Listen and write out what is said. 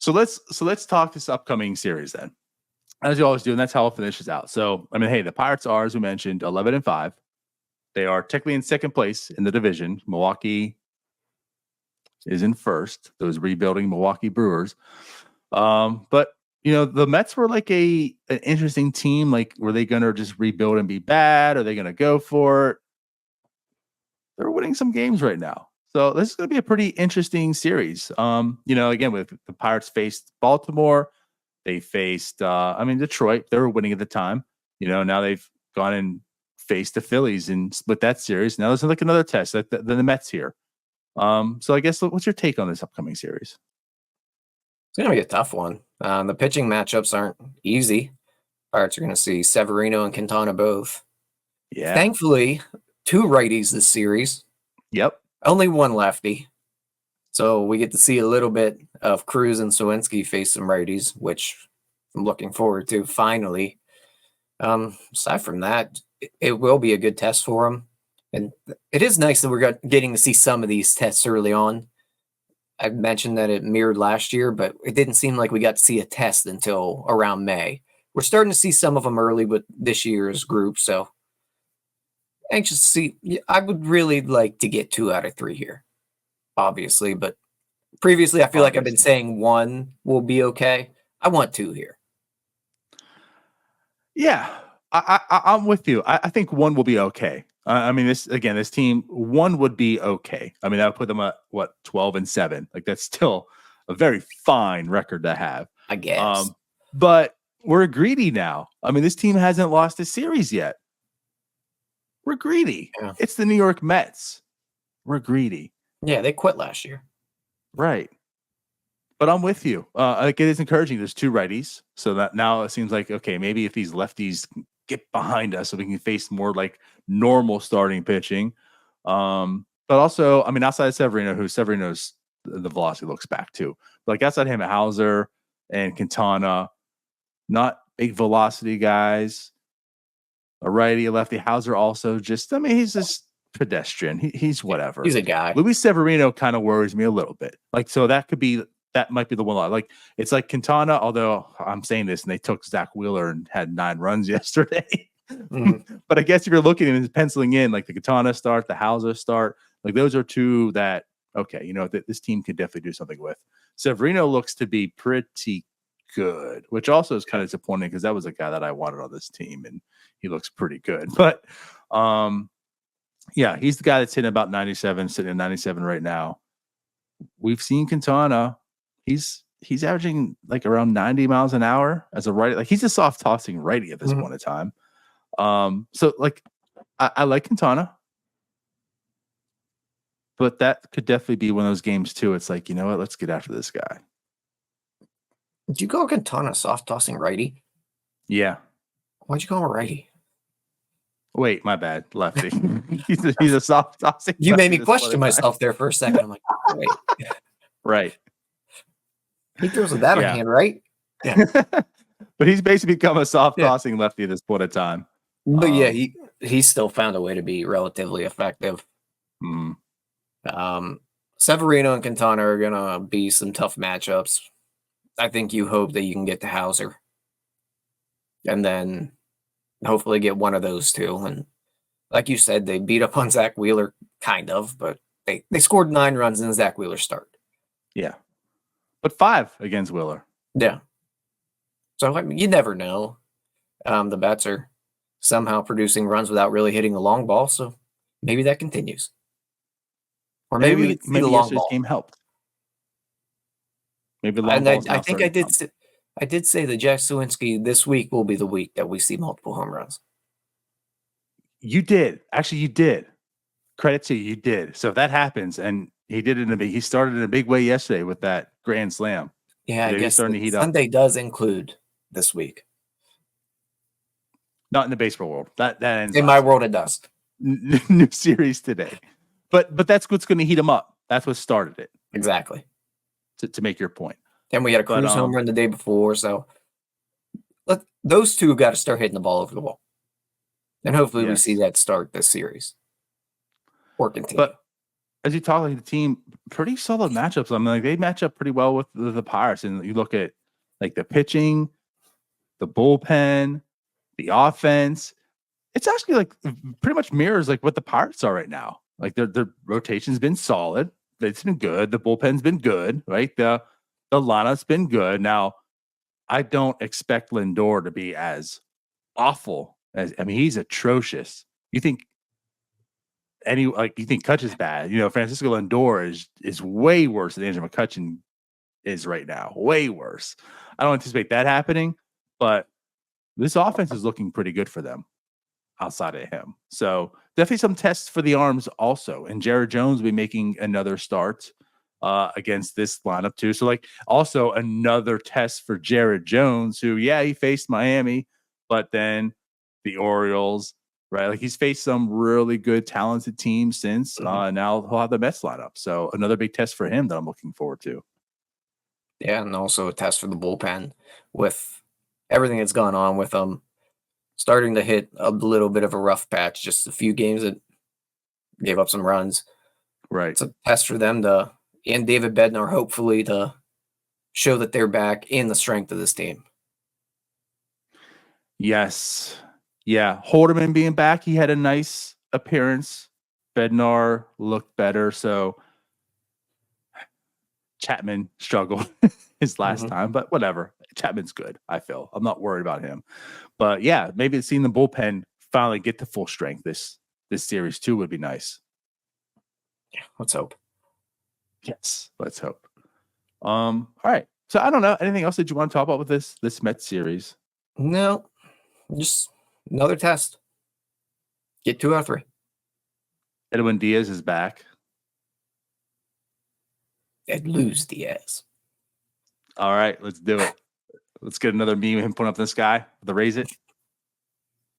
So let's talk this upcoming series then, as you always do, and that's how it finishes out. So I mean, hey, the Pirates are, as we mentioned, 11-5. They are technically in second place in the division. Milwaukee is in first. Those rebuilding Milwaukee Brewers. But the Mets were like an interesting team. Like, were they going to just rebuild and be bad? Are they going to go for it? They're winning some games right now. So this is going to be a pretty interesting series. Again, with the Pirates faced Baltimore, they faced, Detroit. They were winning at the time. Now they've gone and faced the Phillies and split that series. Now there's like another test that the Mets here. So I guess what's your take on this upcoming series? It's going to be a tough one. The pitching matchups aren't easy. Pirates are going to see Severino and Quintana both. Yeah. Thankfully, 2 righties this series. Yep. Only 1 lefty. So we get to see a little bit of Cruz and Sawinski face some righties, which I'm looking forward to finally. Aside from that, it will be a good test for them. And it is nice that we're getting to see some of these tests early on. I mentioned that it mirrored last year, but it didn't seem like we got to see a test until around May. We're starting to see some of them early with this year's group, so anxious to see. I would really like to get 2 out of 3 here, obviously, but previously I feel like I've been saying 1 will be okay. I want 2 here. Yeah, I'm with you. I think 1 will be okay. This team, 1 would be okay. I mean, that would put them at 12-7. Like, that's still a very fine record to have, I guess. But we're greedy now. I mean, this team hasn't lost a series yet. We're greedy. Yeah. It's the New York Mets. We're greedy. Yeah, they quit last year. Right. But I'm with you. It is encouraging. There's 2 righties, so that now it seems like, okay, maybe if these lefties get behind us so we can face more like normal starting pitching. But also, I mean, outside of Severino's the velocity looks back too. But like outside him, Houser and Quintana, not big velocity guys. A righty, a lefty. Houser also he's just pedestrian. He's whatever. He's a guy. Luis Severino kind of worries me a little bit. Like, so that might be the one. Like, it's like Quintana, although I'm saying this and they took Zach Wheeler and had 9 runs yesterday. But I guess if you're looking and penciling in like the Quintana start, the Houser start, like those are 2 that, okay, this team could definitely do something with. Severino looks to be pretty good, which also is kind of disappointing because that was a guy that I wanted on this team and he looks pretty good. But yeah, he's the guy that's hitting about 97, sitting at 97 right now. We've seen Quintana. He's averaging like around 90 miles an hour as a righty. Like, he's a soft tossing righty at this point in time. So like I like Quintana, but that could definitely be one of those games too. It's like, you know what? Let's get after this guy. Did you call Quintana soft tossing righty? Yeah. Why'd you call him a righty? Wait, my bad. Lefty. he's a soft tossing. You made me question myself there for a second. I'm like, wait. Right. He throws with that hand, right? Yeah. But he's basically become a soft tossing lefty at this point in time. But yeah, he still found a way to be relatively effective. Severino and Quintana are gonna be some tough matchups. I think you hope that you can get to Houser, and then hopefully get one of those 2. And like you said, they beat up on Zach Wheeler, kind of, but they scored 9 runs in Zach Wheeler's start. Yeah, but 5 against Wheeler. Yeah. So I mean, you never know. The bats are somehow producing runs without really hitting the long ball, so maybe that continues. Or maybe the long ball game helped. Maybe long ball. I think I did say that Jack Sawinski this week will be the week that we see multiple home runs. You did. Actually, you did. Credit to you. You did. So if that happens, and he did it he started in a big way yesterday with that grand slam. Yeah, I guess starting to heat Sunday up. Does include this week. Not in the baseball world. That ends in my world it does. New series today. But that's what's going to heat him up. That's what started it. Exactly. To make your point. And we had a Cruz home run the day before, so those 2 got to start hitting the ball over the wall. And hopefully we see that start this series. Or continue. as you talk like the team, pretty solid matchups. I mean, like they match up pretty well with the Pirates. And you look at like the pitching, the bullpen, the offense. It's actually like pretty much mirrors like what the Pirates are right now. Like their rotation's been solid. It's been good. The bullpen's been good, right? The lineup's been good. Now, I don't expect Lindor to be as awful as he's atrocious. You think you think Kutch is bad? Francisco Lindor is way worse than Andrew McCutchen is right now. Way worse. I don't anticipate that happening, but this offense is looking pretty good for them outside of him. So definitely some tests for the arms also. And Jared Jones will be making another start against this lineup too. So like also another test for Jared Jones, who, he faced Miami, but then the Orioles, right? Like he's faced some really good, talented teams since. Now he'll have the Mets lineup. So another big test for him that I'm looking forward to. Yeah, and also a test for the bullpen with everything that's gone on with them. Starting to hit a little bit of a rough patch, just a few games that gave up some runs. Right. It's a test for them and David Bednar, hopefully, to show that they're back in the strength of this team. Yes. Yeah. Halderman being back, he had a nice appearance. Bednar looked better. So Chapman struggled his last time, but whatever. Chapman's good, I feel. I'm not worried about him. But yeah, maybe seeing the bullpen finally get to full strength this series too would be nice. Yeah, let's hope. Yes, let's hope. All right. So I don't know. Anything else that you want to talk about with this Mets series? No, just another test. Get 2 out of 3. Edwin Diaz is back. I'd lose Diaz. All right, let's do it. Let's get another meme of him putting up in the sky with the raise it.